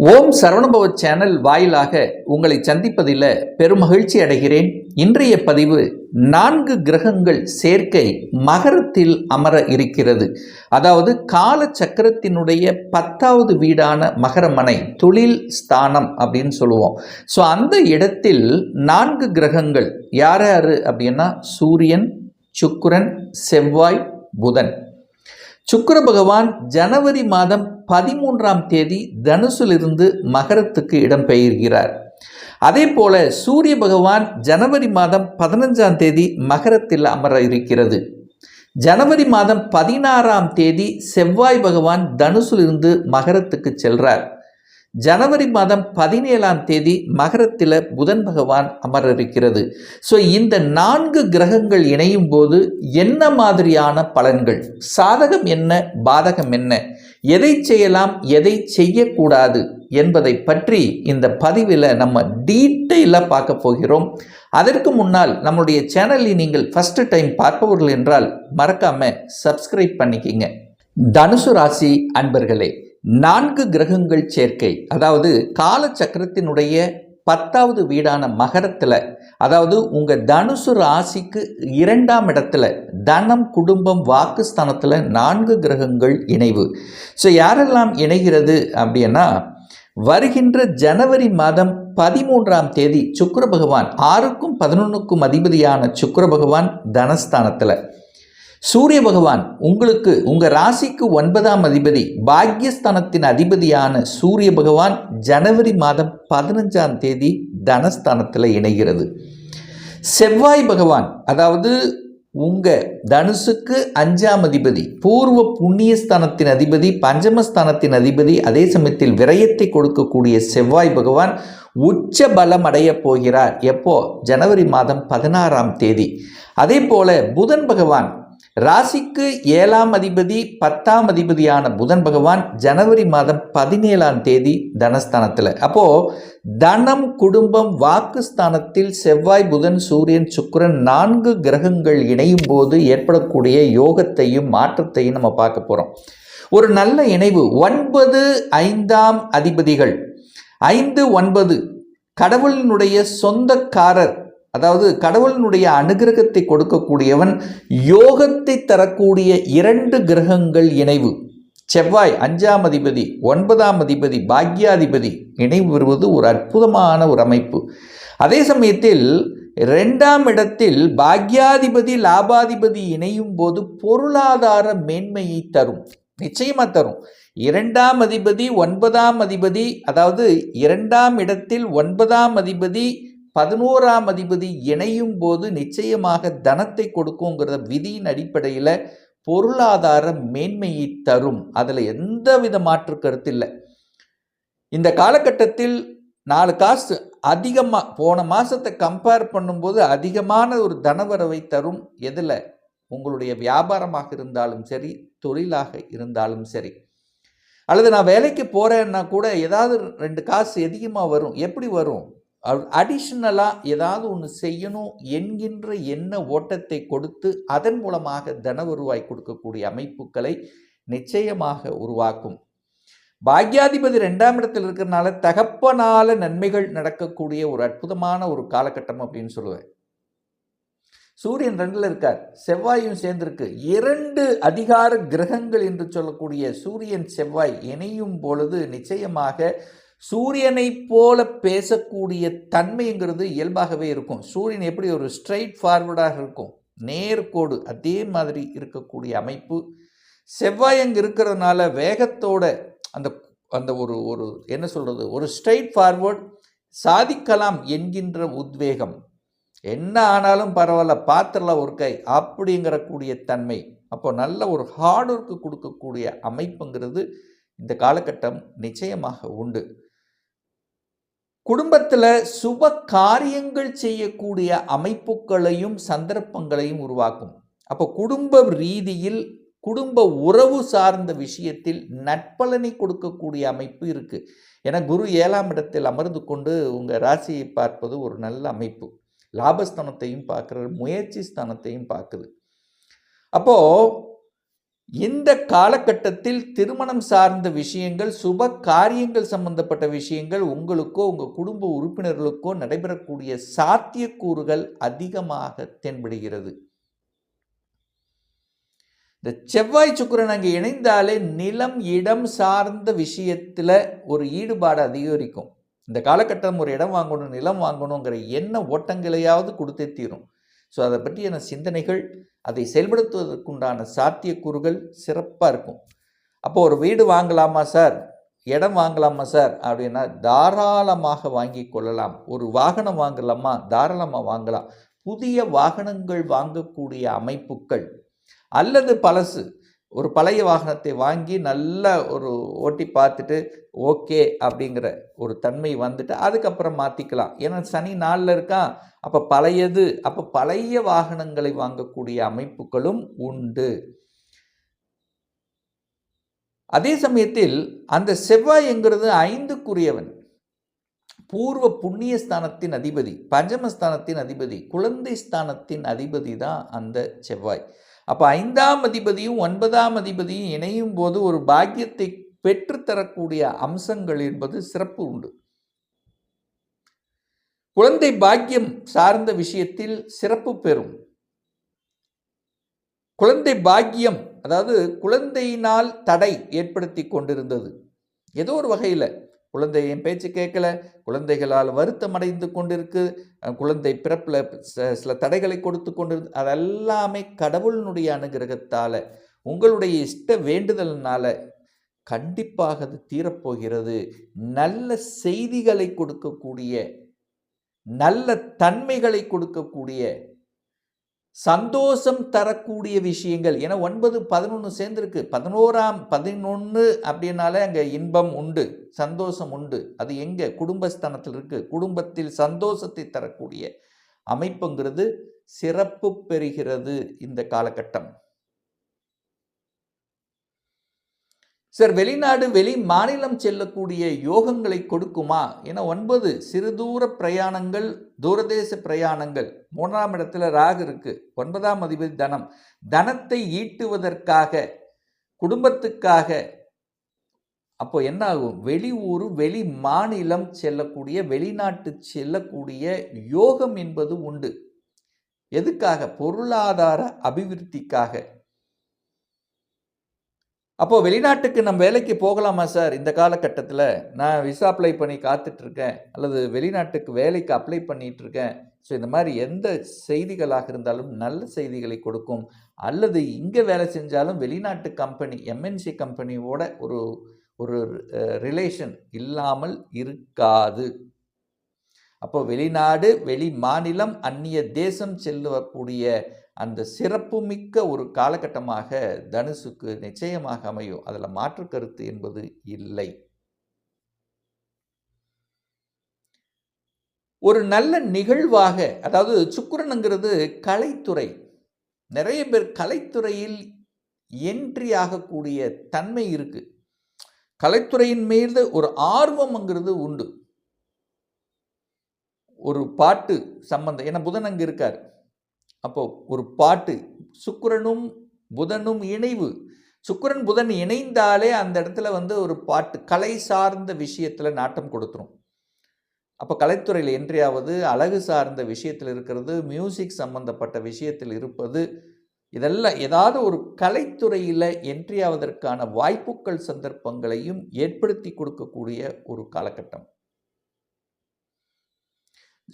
ஓம் Saravanabhava channel வாயிலாக உங்களை சந்திப்பதில் பெருமகிழ்ச்சி அடைகிறேன். இன்றைய பதிவு 4 கிரகங்கள் சேர்க்கை மகரத்தில் அமர இருக்கிறது. அதாவது கால சக்கரத்தினுடைய 10வது வீடான மகரமனை தொழில் ஸ்தானம் அப்படின்னு சொல்லுவோம். ஸோ அந்த இடத்தில் 4 கிரகங்கள் யார் யார் அப்படின்னா சூரியன், சுக்கிரன், செவ்வாய், புதன். சுக்கிர பகவான் ஜனவரி மாதம் 13ஆம் தேதி தனுசிலிருந்து மகரத்துக்கு இடம்பெயர்கிறார். அதே போல சூரிய பகவான் ஜனவரி மாதம் 15ஆம் தேதி மகரத்தில் அமர இருக்கிறது. ஜனவரி மாதம் 16ஆம் தேதி செவ்வாய் பகவான் தனுசிலிருந்து மகரத்துக்கு செல்றார். ஜனவரி மாதம் 17ஆம் தேதி மகரத்தில் புதன் பகவான் அமர இருக்கிறது. ஸோ இந்த 4 கிரகங்கள் இணையும் போது என்ன மாதிரியான பலன்கள், சாதகம் என்ன, பாதகம் என்ன, எதை செய்யலாம், எதை செய்யக்கூடாது என்பதை பற்றி இந்த பதிவில் நம்ம டீட்டெயிலாக பார்க்க போகிறோம். அதற்கு முன்னால் நம்முடைய சேனலில் நீங்கள் ஃபர்ஸ்ட் டைம் பார்ப்பவர்கள் என்றால் மறக்காம சப்ஸ்கிரைப் பண்ணிக்கிங்க. தனுசு ராசி அன்பர்களே, 4 கிரகங்கள் சேர்க்கை, அதாவது கால சக்கரத்தினுடைய 10வது வீடான மகரத்தில், அதாவது உங்கள் தனுசு ராசிக்கு 2ஆம் இடத்துல தனம், குடும்பம், வாக்குஸ்தானத்தில் 4 கிரகங்கள் இணைவு. ஸோ யாரெல்லாம் இணைகிறது அப்படின்னா, வருகின்ற ஜனவரி மாதம் 13ஆம் தேதி சுக்கிர பகவான் 6க்கும் 11க்கும் அதிபதியான சுக்கிர பகவான் தனஸ்தானத்தில், சூரிய பகவான் உங்களுக்கு உங்கள் ராசிக்கு 9ஆம் அதிபதி, பாக்யஸ்தானத்தின் அதிபதியான சூரிய பகவான் ஜனவரி மாதம் 15ஆம் தேதி தனஸ்தானத்தில் இணைகிறது. செவ்வாய் பகவான், அதாவது உங்கள் தனுசுக்கு 5ஆம் அதிபதி, பூர்வ புண்ணியஸ்தானத்தின் அதிபதி, பஞ்சமஸ்தானத்தின் அதிபதி, அதே சமயத்தில் விரயத்தை கொடுக்கக்கூடிய செவ்வாய் பகவான் உச்ச பலம் அடைய போகிறார். எப்போ? ஜனவரி மாதம் 16ஆம் தேதி. அதே போல புதன் பகவான் ராசிக்கு 7ஆம் அதிபதி, 10ஆம் அதிபதியான புதன் பகவான் ஜனவரி மாதம் 17ஆம் தேதி தனஸ்தானத்தில். அப்போ தனம், குடும்பம், வாக்குஸ்தானத்தில் செவ்வாய், புதன், சூரியன், சுக்கிரன் 4 கிரகங்கள் இணையும் போது ஏற்படக்கூடிய யோகத்தையும் மாற்றத்தையும் நம்ம பார்க்க போகிறோம். ஒரு நல்ல இணைவு. 9 5ஆம் அதிபதிகள், 5 9 கடவுளினுடைய சொந்தக்காரர், அதாவது கடவுளினுடைய அனுகிரகத்தை கொடுக்கக்கூடியவன், யோகத்தை தரக்கூடிய 2 கிரகங்கள் இணைவு. செவ்வாய் 5ஆம் அதிபதி, 9ஆம் அதிபதி, பாக்யாதிபதி இணைவு வருவது ஒரு அற்புதமான ஒரு அமைப்பு. அதே சமயத்தில் 2ஆம் இடத்தில் பாக்யாதிபதி, லாபாதிபதி இணையும் போது பொருளாதார மேன்மையை தரும், நிச்சயமா தரும். 2ஆம் அதிபதி 9ஆம் அதிபதி, அதாவது 2ஆம் இடத்தில் 9ஆம் அதிபதி 11ஆம் அதிபதி இணையும் போது நிச்சயமாக தனத்தை கொடுக்குங்கிற விதியின் அடிப்படையில் பொருளாதார மேன்மையை தரும். அதில் எந்தவித மாற்று கருத்து இல்லை. இந்த காலகட்டத்தில் 4 காசு அதிகமாக போன மாதத்தை கம்பேர் பண்ணும்போது அதிகமான ஒரு தனவரவை தரும். எதில்? உங்களுடைய வியாபாரமாக இருந்தாலும் சரி, தொழிலாக இருந்தாலும் சரி, அல்லது நான் வேலைக்கு போகிறேன்னா கூட ஏதாவது 2 காசு அதிகமாக வரும். எப்படி வரும்? அடிஷ்னலாக ஏதாவது ஒன்று செய்யணும் என்கின்ற எண்ண ஓட்டத்தை கொடுத்து அதன் மூலமாக தன வருவாய் கொடுக்கக்கூடிய அமைப்புகளை நிச்சயமாக உருவாக்கும். பாக்யாதிபதி 2ஆம் இடத்தில் இருக்கிறதுனால தகப்பனால நன்மைகள் நடக்கக்கூடிய ஒரு அற்புதமான ஒரு காலகட்டம் அப்படின்னு சொல்லுவேன். சூரியன் 2ல் இருக்கார், செவ்வாயும் சேர்ந்திருக்கு. 2 அதிகார கிரகங்கள் என்று சொல்லக்கூடிய சூரியன் செவ்வாய் இணையும் பொழுது நிச்சயமாக சூரியனை போல பேசக்கூடிய தன்மைங்கிறது இயல்பாகவே இருக்கும். சூரியன் எப்படி ஒரு ஸ்ட்ரைட் ஃபார்வர்டாக இருக்கும், நேர்கோடு, அதே மாதிரி இருக்கக்கூடிய அமைப்பு. செவ்வாய் அங்கே இருக்கிறதுனால வேகத்தோட அந்த அந்த ஒரு ஒரு என்ன சொல்கிறது, ஒரு ஸ்ட்ரைட் ஃபார்வர்ட், சாதிக்கலாம் என்கின்ற உத்வேகம், என்ன ஆனாலும் பரவாயில்ல பார்த்துடலாம் ஒரு கை அப்படிங்கிற கூடிய தன்மை. அப்போ நல்ல ஒரு ஹார்ட் ஒர்க்கு கொடுக்கக்கூடிய அமைப்புங்கிறது இந்த காலகட்டம் நிச்சயமாக உண்டு. குடும்பத்தில் சுப காரியங்கள் செய்யக்கூடிய அமைப்புகளையும் சந்தர்ப்பங்களையும் உருவாக்கும். அப்போ குடும்ப ரீதியில், குடும்ப உறவு சார்ந்த விஷயத்தில் நற்பலனை கொடுக்கக்கூடிய அமைப்பு இருக்குது. ஏன்னா குரு 7ஆம் இடத்தில் அமர்ந்து கொண்டு உங்கள் ராசியை பார்ப்பது ஒரு நல்ல அமைப்பு. லாபஸ்தானத்தையும் பார்க்குற, முயற்சி ஸ்தானத்தையும் பார்க்குது. அப்போது இந்த காலகட்டத்தில் திருமணம் சார்ந்த விஷயங்கள், சுப காரியங்கள் சம்பந்தப்பட்ட விஷயங்கள் உங்களுக்கோ உங்கள் குடும்ப உறுப்பினர்களுக்கோ நடைபெறக்கூடிய சாத்தியக்கூறுகள் அதிகமாக தென்படுகிறது. இந்த செவ்வாய் சுக்கிரன் அங்கே இணைந்தாலே நிலம் இடம் சார்ந்த விஷயத்தில் ஒரு ஈடுபாடு அதிகரிக்கும். இந்த காலகட்டம் ஒரு இடம் வாங்கணும், நிலம் வாங்கணுங்கிற எண்ண ஓட்டங்களையாவது கொடுத்தே தீரும். ஸோ அதை பற்றியான சிந்தனைகள், அதை செயல்படுத்துவதற்குண்டான சாத்தியக்கூறுகள் சிறப்பாக இருக்கும். அப்போது ஒரு வீடு வாங்கலாமா சார், இடம் வாங்கலாமா சார் அப்படின்னா தாராளமாக வாங்கி கொள்ளலாம். ஒரு வாகனம் வாங்கலாமா, தாராளமாக வாங்கலாம். புதிய வாகனங்கள் வாங்கக்கூடிய அமைப்புகள் அல்லது பழசு ஒரு பழைய வாகனத்தை வாங்கி நல்லா ஒரு ஓட்டி பார்த்துட்டு ஓகே அப்படிங்கிற ஒரு தன்மை வந்துட்டு அதுக்கப்புறம் மாற்றிக்கலாம். ஏன்னா சனி நாளில் இருக்கான், அப்போ பழையது, அப்போ பழைய வாகனங்களை வாங்கக்கூடிய அமைப்புகளும் உண்டு. அதே சமயத்தில் அந்த செவ்வாய்ங்கிறது 5க்குரியவன், பூர்வ புண்ணிய ஸ்தானத்தின் அதிபதி, பஞ்சமஸ்தானத்தின் அதிபதி, குழந்தை ஸ்தானத்தின் அதிபதி தான் அந்த செவ்வாய். அப்போ 5ஆம் அதிபதியும் 9ஆம் அதிபதியும் இணையும் போது ஒரு பாக்கியத்தை பெற்றுத்தரக்கூடிய அம்சங்கள் என்பது சிறப்பு உண்டு. குழந்தை பாக்கியம் சார்ந்த விஷயத்தில் சிறப்பு பெறும். குழந்தை பாக்கியம் அதாவது குழந்தையினால் தடை ஏற்படுத்தி கொண்டிருந்தது, ஏதோ ஒரு வகையில் குழந்தை என் பேச்சு கேட்கல, குழந்தைகளால் வருத்தம் அடைந்து கொண்டிருக்கு, குழந்தை பிறப்பில் சில தடைகளை கொடுத்து கொண்டிருக்கு, அதெல்லாமே கடவுளினுடைய அனுகிரகத்தால் உங்களுடைய இஷ்ட வேண்டுதல்னால கண்டிப்பாக அது தீரப்போகிறது. நல்ல செய்திகளை கொடுக்கக்கூடிய, நல்ல தன்மைகளை கொடுக்கக்கூடிய, சந்தோஷம் தரக்கூடிய விஷயங்கள். ஏன்னா 9, 11 சேர்ந்துருக்கு. 11 அப்படின்னாலே அங்கே இன்பம் உண்டு, சந்தோஷம் உண்டு. அது எங்கே? குடும்பஸ்தானத்தில் இருக்குது. குடும்பத்தில் சந்தோஷத்தை தரக்கூடிய அமைப்புங்கிறது சிறப்பு பெறுகிறது இந்த காலகட்டம். சார், வெளிநாடு வெளி மாநிலம் செல்லக்கூடிய யோகங்களை கொடுக்குமா? ஏன்னா 9 சிறு தூர பிரயாணங்கள், தூரதேச பிரயாணங்கள். 3ஆம் இடத்துல ராகு இருக்கு. 9ஆம் அதிபதி தனம். தனத்தை ஈட்டுவதற்காக, குடும்பத்துக்காக. அப்போ என்ன ஆகும்? வெளியூர் வெளி மாநிலம் செல்லக்கூடிய, வெளிநாட்டு செல்லக்கூடிய யோகம் என்பது உண்டு. எதுக்காக? பொருளாதார அபிவிருத்திக்காக. அப்போ வெளிநாட்டுக்கு நம்ம வேலைக்கு போகலாமா சார்? இந்த காலகட்டத்தில் நான் விசா அப்ளை பண்ணி காத்துட்ருக்கேன், அல்லது வெளிநாட்டுக்கு வேலைக்கு அப்ளை பண்ணிகிட்ருக்கேன். ஸோ இந்த மாதிரி எந்த செய்திகளாக இருந்தாலும் நல்ல செய்திகளை கொடுக்கும். அல்லது இங்கே வேலை செஞ்சாலும் வெளிநாட்டு கம்பெனி, எம்என்சி கம்பெனியோட ஒரு ரிலேஷன் இல்லாமல் இருக்காது. அப்போ வெளிநாடு வெளி மாநிலம் அந்நிய தேசம் செல்லக்கூடிய அந்த சிறப்புமிக்க ஒரு காலகட்டமாக தனுசுக்கு நிச்சயமாக அமையும். அதில் மாற்று கருத்து என்பது இல்லை. ஒரு நல்ல நிகழ்வாக, அதாவது சுக்கிரனுங்கிறது கலைத்துறை, நிறைய பேர் கலைத்துறையில் என்ட்ரி ஆகக்கூடிய தன்மை இருக்கு. கலைத்துறையின் மீது ஒரு ஆர்வம்ங்கிறது உண்டு. ஒரு பாட்டு சம்பந்தம், ஏன்னா புதன் அங்கே இருக்கார். அப்போ ஒரு பாட்டு, சுக்கிரனும் புதனும் இணைவு, சுக்கிரன் புதன் இணைந்தாலே அந்த இடத்துல ஒரு பாட்டு, கலை சார்ந்த விஷயத்தில் நாட்டம் கொடுத்துரும். அப்போ கலைத்துறையில் என்ட்ரி ஆவது, அழகு சார்ந்த விஷயத்தில் இருக்கிறது, மியூசிக் சம்பந்தப்பட்ட விஷயத்தில் இருப்பது, இதெல்லாம் ஏதாவது ஒரு கலைத்துறையில் என்ட்ரி ஆவதற்கான வாய்ப்புகள் சந்தர்ப்பங்களையும் ஏற்படுத்தி கொடுக்கக்கூடிய ஒரு காலகட்டம்.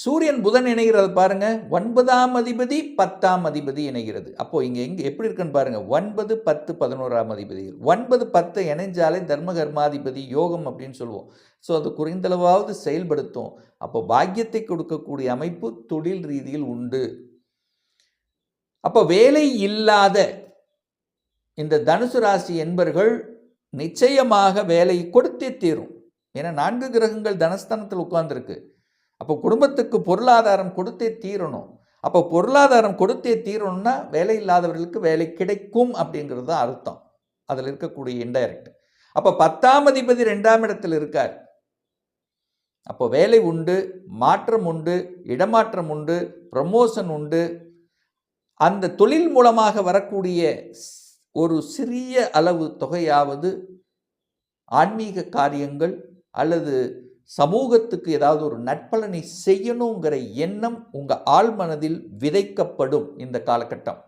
சூரியன் புதன் இணைகிறது பாருங்க, 9ஆம் அதிபதி 10ஆம் அதிபதி இணைகிறது. அப்போ இங்க எப்படி இருக்குன்னு பாருங்க, 9, 10, 11ஆம் அதிபதி. 9, 10 இணைஞ்சாலே தர்ம கர்மாதிபதி யோகம் அப்படின்னு சொல்லுவோம். ஸோ அது குறைந்தளவாவது செயல்படுத்தும். அப்போ பாக்கியத்தை கொடுக்கக்கூடிய அமைப்பு தொழில் ரீதியில் உண்டு. அப்போ வேலை இல்லாத இந்த தனுசு ராசி என்பர்கள் நிச்சயமாக வேலை கொடுத்தே தீரும். ஏன்னா 4 கிரகங்கள் தனஸ்தானத்தில் உட்கார்ந்துருக்கு. அப்போ குடும்பத்துக்கு பொருளாதாரம் கொடுத்தே தீரணும். அப்போ பொருளாதாரம் கொடுத்தே தீரணும்னா வேலை இல்லாதவர்களுக்கு வேலை கிடைக்கும் அப்படிங்கிறது தான் அர்த்தம், அதில் இருக்கக்கூடிய இன்டைரக்ட். அப்போ 10ஆம் அதிபதி 2ஆம் இடத்தில் இருக்கார். அப்போ வேலை உண்டு, மாற்றம் உண்டு, இடமாற்றம் உண்டு, ப்ரமோஷன் உண்டு. அந்த தொழில் மூலமாக வரக்கூடிய ஒரு சிறிய அளவு தொகையாவது ஆன்மீக காரியங்கள் அல்லது சமூகத்துக்கு ஏதாவது ஒரு நற்பலனை செய்யணுங்கிற எண்ணம் உங்கள் ஆழ்மனதில் விதைக்கப்படும் இந்த காலகட்டம்.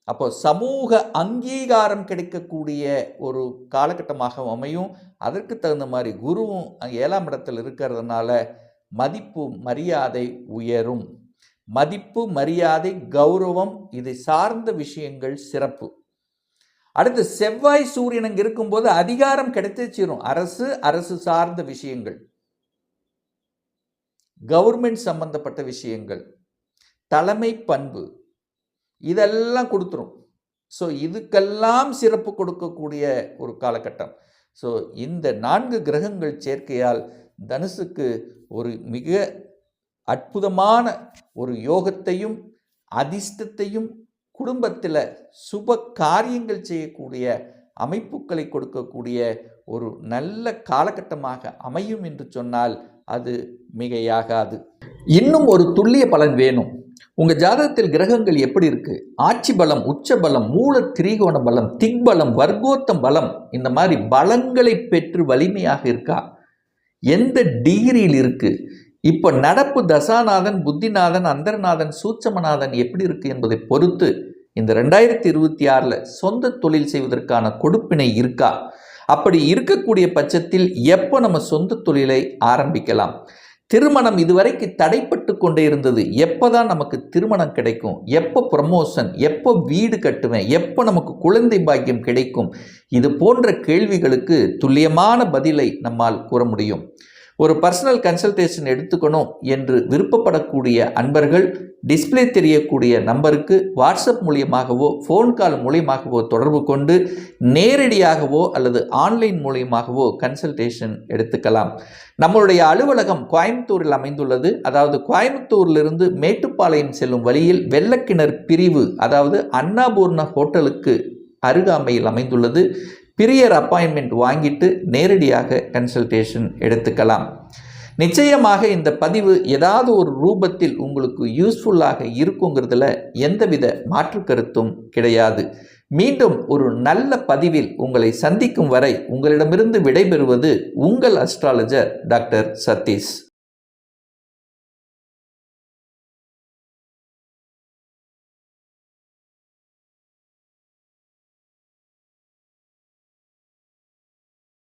அப்போ சமூக அங்கீகாரம் கிடைக்கக்கூடிய ஒரு காலகட்டமாக அமையும். அதற்கு தகுந்த மாதிரி குருவும் 7ஆம் இடத்தில் இருக்கிறதுனால மதிப்பு மரியாதை உயரும். மதிப்பு மரியாதை கௌரவம் இதை சார்ந்த விஷயங்கள் சிறப்பு. அடுத்து செவ்வாய் சூரியன் அங்கே இருக்கும்போது அதிகாரம் கிடைச்சிரும். அரசு சார்ந்த விஷயங்கள், கவர்மெண்ட் சம்பந்தப்பட்ட விஷயங்கள், தலைமை பண்பு இதெல்லாம் கொடுத்துரும். ஸோ இதுக்கெல்லாம் சிறப்பு கொடுக்கக்கூடிய ஒரு காலகட்டம். ஸோ இந்த 4 கிரகங்கள் சேர்க்கையால் தனுசுக்கு ஒரு மிக அற்புதமான ஒரு யோகத்தையும் அதிர்ஷ்டத்தையும் குடும்பத்தில் சுப காரியங்கள் செய்யக்கூடிய அமைப்புகளை கொடுக்கக்கூடிய ஒரு நல்ல காலகட்டமாக அமையும் என்று சொன்னால் அது மிகையாகாது. இன்னும் ஒரு துல்லிய பலன் வேணும். உங்கள் ஜாதகத்தில் கிரகங்கள் எப்படி இருக்குது, ஆட்சி பலம், உச்ச பலம், மூல திரிகோண பலம், திக்பலம், வர்க்கோத்தம் பலம், இந்த மாதிரி பலங்களை பெற்று வலிமையாக இருக்கா, எந்த டிகிரியில் இருக்குது, இப்போ நடப்பு தசாநாதன், புத்திநாதன், அந்தரநாதன், சூட்சமநாதன் எப்படி இருக்குது என்பதை பொறுத்து இந்த 2026 சொந்த தொழில் செய்வதற்கான கொடுப்பினை இருக்கா. அப்படி இருக்கக்கூடிய பட்சத்தில் எப்போ நம்ம சொந்த தொழிலை ஆரம்பிக்கலாம். திருமணம் இதுவரைக்கு தடைப்பட்டு கொண்டே இருந்தது. எப்போ தான் நமக்கு திருமணம் கிடைக்கும், எப்போ ப்ரமோஷன், எப்போ வீடு கட்டுவேன், எப்போ நமக்கு குழந்தை பாக்கியம் கிடைக்கும், இது போன்ற கேள்விகளுக்கு துல்லியமான பதிலை நம்மால் கூற முடியும். ஒரு பர்சனல் கன்சல்டேஷன் எடுத்துக்கணும் என்று விருப்பப்படக்கூடிய அன்பர்கள் டிஸ்பிளே தெரியக்கூடிய நம்பருக்கு வாட்ஸ்அப் மூலியமாகவோ ஃபோன் கால் மூலியமாகவோ தொடர்பு கொண்டு நேரடியாகவோ அல்லது ஆன்லைன் மூலியமாகவோ கன்சல்டேஷன் எடுத்துக்கலாம். நம்மளுடைய அலுவலகம் கோயம்புத்தூரில் அமைந்துள்ளது. அதாவது கோயம்புத்தூரிலிருந்து மேட்டுப்பாளையம் செல்லும் வழியில் வெள்ளக்கிணர் பிரிவு, அதாவது அன்னபூர்ணா ஹோட்டலுக்கு அருகாமையில் அமைந்துள்ளது. பிரியர் அப்பாயின்மெண்ட் வாங்கிட்டு நேரடியாக கன்சல்டேஷன் எடுத்துக்கலாம். நிச்சயமாக இந்த பதிவு ஏதாவது ஒரு ரூபத்தில் உங்களுக்கு யூஸ்ஃபுல்லாக இருக்குங்கிறதுல எந்தவித மாற்று கருத்தும் கிடையாது. மீண்டும் ஒரு நல்ல பதிவில் உங்களை சந்திக்கும் வரை உங்களிடமிருந்து விடைபெறுவது உங்கள் அஸ்ட்ராலஜர் டாக்டர் சதீஷ்.